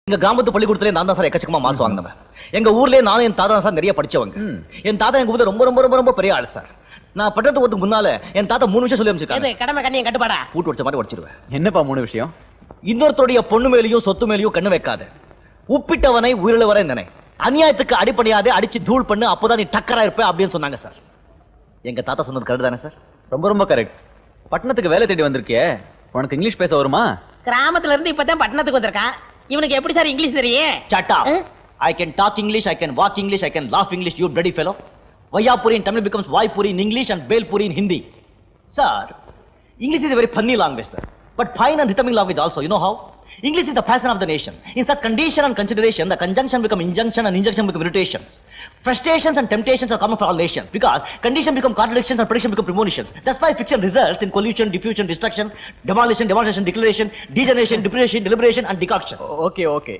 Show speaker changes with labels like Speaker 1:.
Speaker 1: எங்க கிராமத்து பள்ளிக்கூடத்துல நான் தான் சார் எக்கச்சக்கமா மாசம் வாங்கினவன். எங்க ஊர்லயே நானும் என் தாத்தா சார் நிறைய படிச்சவங்க. என் தாத்தா எங்க ஊர்ல ரொம்ப ரொம்ப ரொம்ப ரொம்ப பெரிய ஆளு சார். நான் பட்டணத்துக்கு வரதுக்கு முன்னால என் தாத்தா 3 விஷயம் சொல்லி அமைச்சிருக்காங்க.
Speaker 2: கடமை கண்ணியம் கட்டுப்பாடா
Speaker 1: பூட்டு வச்ச மாதிரி உடைச்சிருவேன்.
Speaker 3: என்னப்பா 3 விஷயம்?
Speaker 1: இன்னொருத்தருடைய பொண்ணு மேலேயும் சொத்து மேலேயும் கண்ணு வைக்காத, உப்பிட்டவனை உயிரிழ வர நினை, அநியாயத்துக்கு அடிப்படையாதே, அடிச்சு தூள் பண்ணு, அப்பதான் நீ டக்கரா இருப்ப அப்படின்னு சொன்னாங்க சார். எங்க தாத்தா சொன்னது கரெக்ட் தானே சார்?
Speaker 3: ரொம்ப ரொம்ப கரெக்ட். பட்டணத்துக்கு வேலை தேடி வந்திருக்கியே, உனக்கு இங்கிலீஷ் பேச வருமா?
Speaker 2: கிராமத்துல இருந்து இப்பதான் பட்டணத்துக்கு வந்திருக்கான். இவனுக்கு எப்படி சார் இங்கிலீஷ் தெரியும்?
Speaker 1: Shut up. I can talk English, I can walk English, I can laugh English, you bloody fellow. Vayapuri in Tamil becomes Vaipuri in English and Belpuri in Hindi. Sir, English is a very funny language, sir. But fine and rhythmic language also. You know how? English is the passion of the nation. In such condition and consideration, the conjunction become injunction and injunction become irritations. Frustrations and temptations are common for all nations because condition become contradictions and prediction become premonitions. That's why fiction results in collusion, diffusion, destruction, demolition, demonstration, declaration, degeneration, depreciation, deliberation and decoction.
Speaker 3: Okay okay.